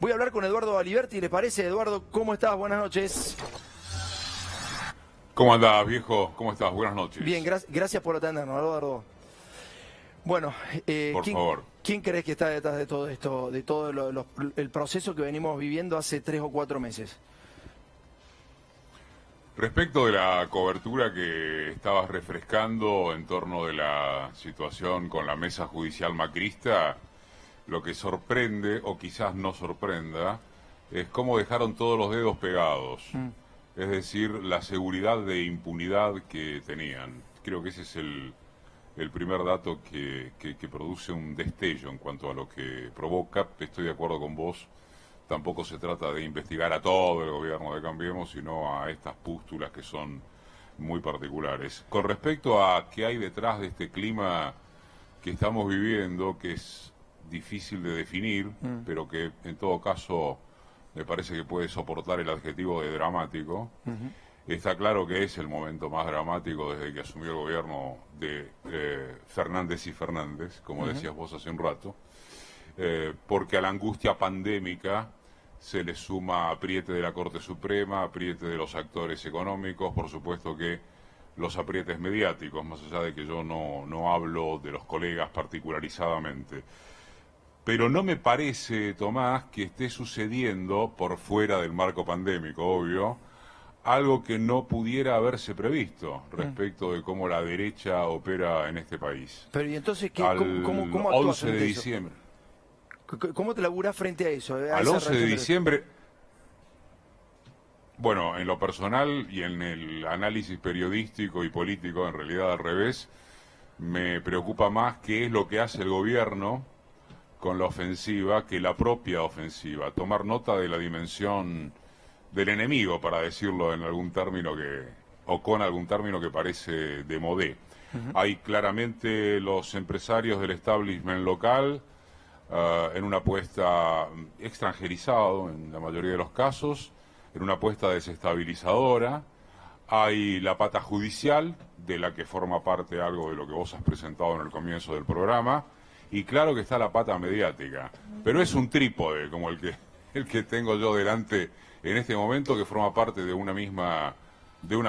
Voy a hablar con Eduardo Aliberti, ¿le parece? Eduardo, ¿cómo estás? Buenas noches. ¿Cómo andás, viejo? ¿Cómo estás? Buenas noches. Bien, gracias por atendernos, Eduardo. Bueno, por favor. ¿Quién crees que está detrás de todo esto, de todo el proceso que venimos viviendo hace 3 o 4 meses? Respecto de la cobertura que estabas refrescando en torno de la situación con la mesa judicial macrista, lo que sorprende, o quizás no sorprenda, es cómo dejaron todos los dedos pegados. Es decir, la seguridad de impunidad que tenían. Creo que ese es el primer dato que produce un destello en cuanto a lo que provoca. Estoy de acuerdo con vos. Tampoco se trata de investigar a todo el gobierno de Cambiemos, sino a estas pústulas que son muy particulares. Con respecto a qué hay detrás de este clima que estamos viviendo, que es difícil de definir, pero que en todo caso me parece que puede soportar el adjetivo de dramático. Está claro que es el momento más dramático desde que asumió el gobierno de Fernández y Fernández, como decías vos hace un rato, porque a la angustia pandémica se le suma apriete de la Corte Suprema, apriete de los actores económicos, por supuesto que los aprietes mediáticos, más allá de que yo no hablo de los colegas particularizadamente. Pero no me parece, Tomás, que esté sucediendo por fuera del marco pandémico, obvio, algo que no pudiera haberse previsto respecto de cómo la derecha opera en este país. Pero ¿y entonces cómo actúas 11 de diciembre. ¿Cómo te laburás frente a eso? Al 11 de diciembre, bueno, en lo personal y en el análisis periodístico y político, en realidad al revés, me preocupa más qué es lo que hace el gobierno con la ofensiva que la propia ofensiva. Tomar nota de la dimensión del enemigo, para decirlo en algún término con algún término que parece de modé. Hay claramente los empresarios del establishment local en una apuesta extranjerizado en la mayoría de los casos, en una apuesta desestabilizadora. Hay la pata judicial, de la que forma parte algo de lo que vos has presentado en el comienzo del programa, y claro que está la pata mediática, pero es un trípode como el que tengo yo delante en este momento, que forma parte de una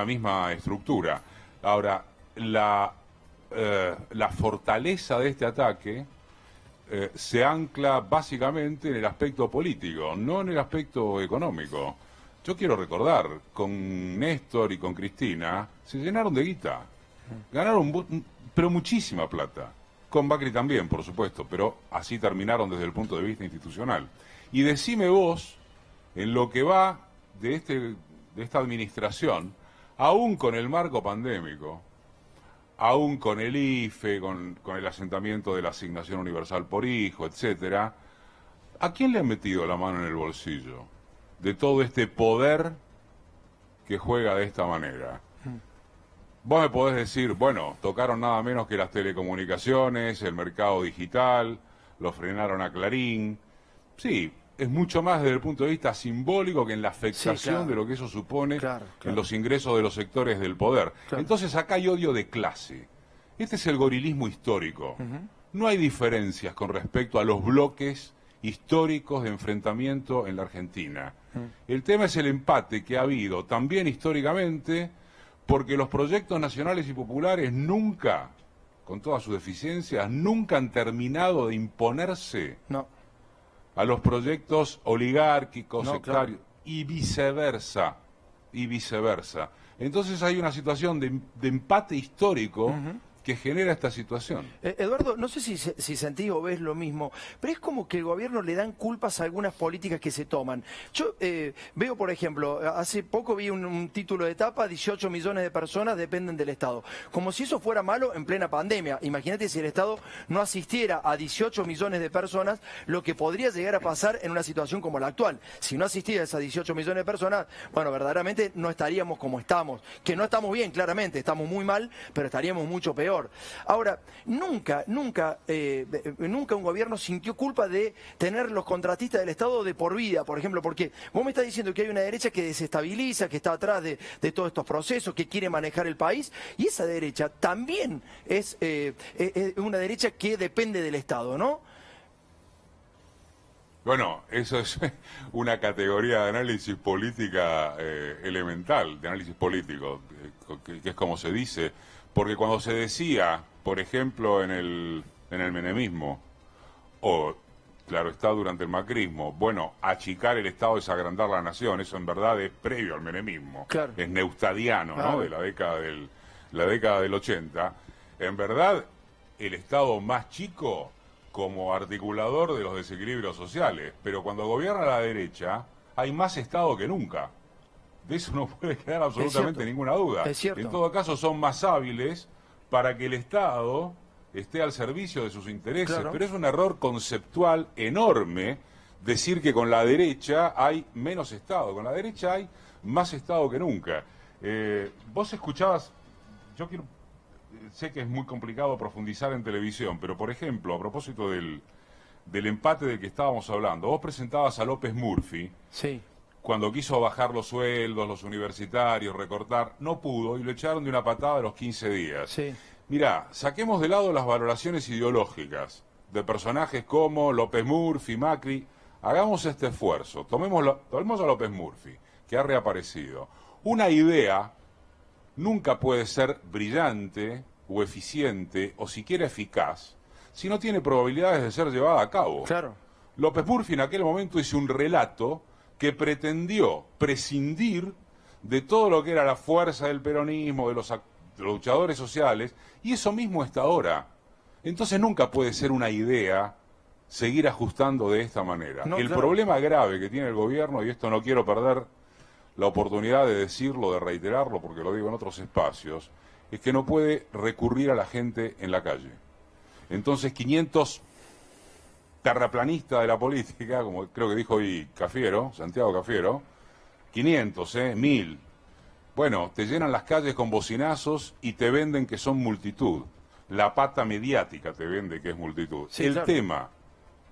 misma estructura. Ahora, la fortaleza de este ataque se ancla básicamente en el aspecto político, no en el aspecto económico. Yo quiero recordar, con Néstor y con Cristina, se llenaron de guita, ganaron pero muchísima plata. Con Macri también, por supuesto, pero así terminaron desde el punto de vista institucional. Y decime vos, en lo que va de esta administración, aún con el marco pandémico, aún con el IFE, con el asentamiento de la asignación universal por hijo, etcétera, ¿a quién le han metido la mano en el bolsillo de todo este poder que juega de esta manera? Vos me podés decir, bueno, tocaron nada menos que las telecomunicaciones, el mercado digital, lo frenaron a Clarín. Sí, es mucho más desde el punto de vista simbólico que en la afectación de lo que eso supone en los ingresos de los sectores del poder. Entonces acá hay odio de clase. Este es el gorilismo histórico. No hay diferencias con respecto a los bloques históricos de enfrentamiento en la Argentina. El tema es el empate que ha habido también históricamente, porque los proyectos nacionales y populares nunca, con todas sus deficiencias, nunca han terminado de imponerse a los proyectos oligárquicos, sectarios, y viceversa. Entonces hay una situación de empate histórico que genera esta situación. Eduardo, no sé si sentís o ves lo mismo, pero es como que el gobierno le dan culpas a algunas políticas que se toman. Yo veo, por ejemplo, hace poco vi un título de etapa, 18 millones de personas dependen del Estado. Como si eso fuera malo en plena pandemia. Imagínate si el Estado no asistiera a 18 millones de personas, lo que podría llegar a pasar en una situación como la actual. Si no asistiera a esas 18 millones de personas, bueno, verdaderamente no estaríamos como estamos. Que no estamos bien, claramente, estamos muy mal, pero estaríamos mucho peor. Ahora, nunca un gobierno sintió culpa de tener los contratistas del Estado de por vida, por ejemplo, porque vos me estás diciendo que hay una derecha que desestabiliza, que está atrás de todos estos procesos, que quiere manejar el país, y esa derecha también es una derecha que depende del Estado, ¿no? Bueno, eso es una categoría de análisis política elemental, de análisis político, que es como se dice, porque cuando se decía, por ejemplo, en el menemismo, o claro está durante el macrismo, bueno, achicar el Estado es agrandar la nación, eso en verdad es previo al menemismo, Claro. es neustadiano, ¿no? Claro. De la década del 80. En verdad, el Estado más chico como articulador de los desequilibrios sociales, pero cuando gobierna la derecha hay más Estado que nunca. De eso no puede quedar absolutamente ninguna duda. Es cierto. En todo caso son más hábiles para que el Estado esté al servicio de sus intereses, Claro. pero es un error conceptual enorme decir que con la derecha hay menos Estado, con la derecha hay más Estado que nunca. Vos escuchabas, yo quiero, sé que es muy complicado profundizar en televisión, pero por ejemplo, a propósito del empate del que estábamos hablando, vos presentabas a López Murphy, Sí. cuando quiso bajar los sueldos, los universitarios, recortar, no pudo y lo echaron de una patada a los 15 días. Sí. Mirá, saquemos de lado las valoraciones ideológicas de personajes como López Murphy, Macri, hagamos este esfuerzo, tomemos a López Murphy, que ha reaparecido. Una idea nunca puede ser brillante o eficiente o siquiera eficaz si no tiene probabilidades de ser llevada a cabo. Claro. López Murphy en aquel momento hizo un relato que pretendió prescindir de todo lo que era la fuerza del peronismo, de los luchadores sociales, y eso mismo está ahora. Entonces nunca puede ser una idea seguir ajustando de esta manera. No, el claro. problema grave que tiene el gobierno, y esto no quiero perder la oportunidad de decirlo, de reiterarlo, porque lo digo en otros espacios, es que no puede recurrir a la gente en la calle. Entonces 500 terraplanistas de la política, como creo que dijo hoy Cafiero, Santiago Cafiero, 500, 1000. Bueno, te llenan las calles con bocinazos y te venden que son multitud. La pata mediática te vende que es multitud. Sí, el claro. tema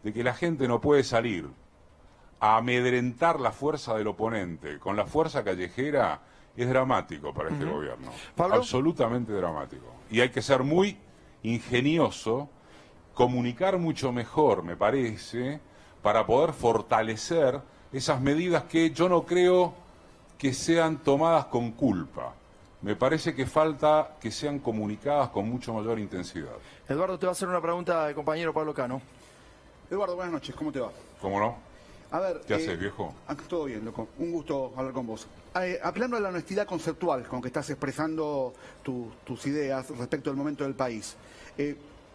de que la gente no puede salir a amedrentar la fuerza del oponente con la fuerza callejera es dramático para este gobierno. ¿Pablo? Absolutamente dramático. Y hay que ser muy ingenioso, comunicar mucho mejor, me parece, para poder fortalecer esas medidas que yo no creo que sean tomadas con culpa. Me parece que falta que sean comunicadas con mucho mayor intensidad. Eduardo, te va a hacer una pregunta el compañero Pablo Cano. Eduardo, buenas noches, ¿cómo te va? ¿Cómo no? A ver, ¿Qué haces, viejo? Todo bien, loco. Un gusto hablar con vos. Apelando a la honestidad conceptual con que estás expresando tus ideas respecto al momento del país,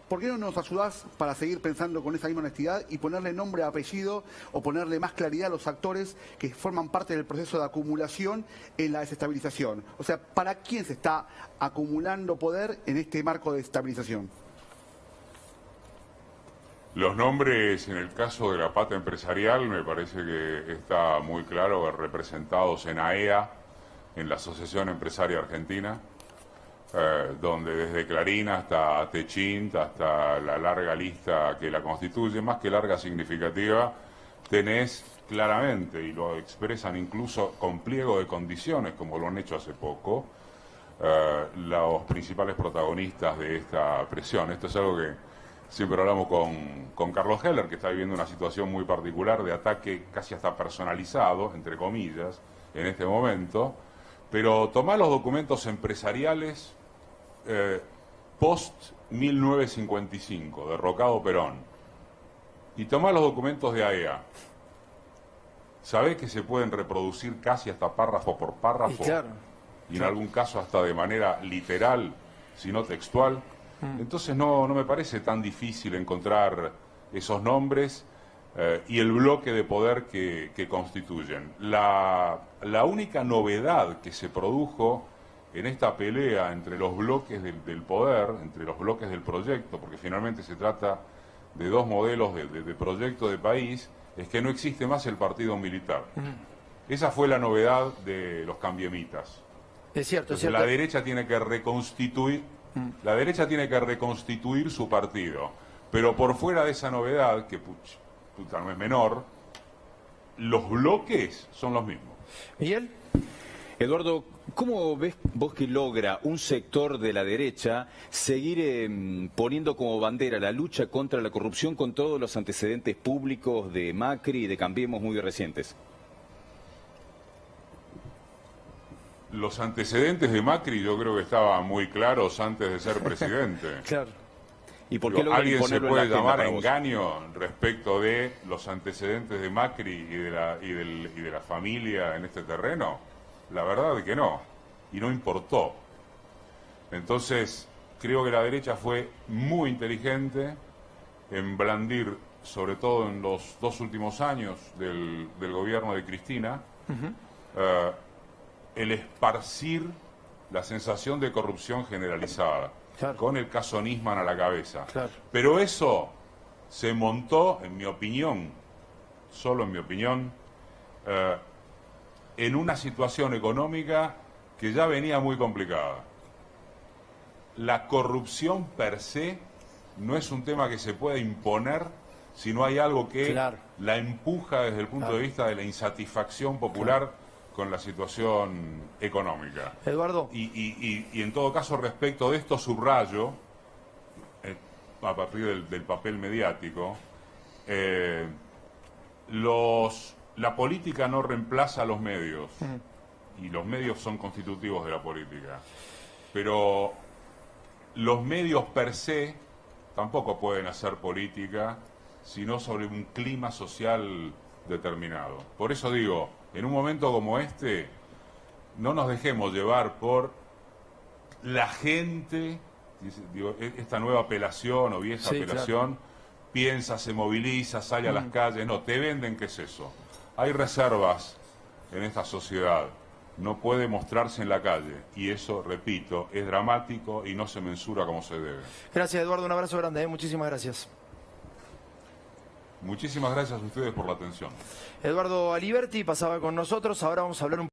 ¿por qué no nos ayudás para seguir pensando con esa misma honestidad y ponerle nombre, apellido o ponerle más claridad a los actores que forman parte del proceso de acumulación en la desestabilización? O sea, ¿para quién se está acumulando poder en este marco de estabilización? Los nombres, en el caso de la pata empresarial, me parece que está muy claro, representados en AEA, en la Asociación Empresaria Argentina, donde desde Clarín hasta Techint, hasta la larga lista que la constituye, más que larga, significativa, tenés claramente, y lo expresan incluso con pliego de condiciones, como lo han hecho hace poco, los principales protagonistas de esta presión. Esto es algo que siempre hablamos con Carlos Heller, que está viviendo una situación muy particular de ataque casi hasta personalizado, entre comillas, en este momento. Pero tomá los documentos empresariales post-1955, derrocado Perón, y tomá los documentos de AEA. ¿Sabés que se pueden reproducir casi hasta párrafo por párrafo? Y claro. Y en algún caso hasta de manera literal, si no textual. Entonces no me parece tan difícil encontrar esos nombres y el bloque de poder que constituyen. La única novedad que se produjo en esta pelea entre los bloques del poder, entre los bloques del proyecto, porque finalmente se trata de dos modelos de proyecto de país, es que no existe más el partido militar. Esa fue la novedad de los cambiemitas. Es cierto, es Entonces, cierto. la derecha tiene que reconstituir su partido, pero por fuera de esa novedad, que no es menor, los bloques son los mismos. ¿Miguel? Eduardo, ¿cómo ves vos que logra un sector de la derecha seguir poniendo como bandera la lucha contra la corrupción con todos los antecedentes públicos de Macri y de Cambiemos muy recientes? Los antecedentes de Macri yo creo que estaban muy claros antes de ser presidente. Claro. ¿Y por qué logra ¿Alguien se imponerlo en puede la agenda llamar para vos? engaño respecto de los antecedentes de Macri y de la familia en este terreno? La verdad es que no, y no importó. Entonces, creo que la derecha fue muy inteligente en blandir, sobre todo en los 2 últimos años del gobierno de Cristina, el esparcir la sensación de corrupción generalizada, Claro. con el caso Nisman a la cabeza. Claro. Pero eso se montó, en mi opinión, solo en mi opinión, en una situación económica que ya venía muy complicada. La corrupción per se no es un tema que se pueda imponer si no hay algo que Claro. la empuja desde el punto Claro. de vista de la insatisfacción popular con la situación económica. Eduardo. Y en todo caso, respecto de esto, subrayo, a partir del papel mediático, la política no reemplaza a los medios, y los medios son constitutivos de la política. Pero los medios per se tampoco pueden hacer política, sino sobre un clima social determinado. Por eso digo, en un momento como este, no nos dejemos llevar por la gente, digo, esta nueva apelación o vieja Sí, apelación, piensa, se moviliza, sale a las calles. No, te venden, ¿qué es eso? Hay reservas en esta sociedad, no puede mostrarse en la calle, y eso, repito, es dramático y no se mensura como se debe. Gracias, Eduardo. Un abrazo grande. Muchísimas gracias. Muchísimas gracias a ustedes por la atención. Eduardo Aliberti pasaba con nosotros. Ahora vamos a hablar un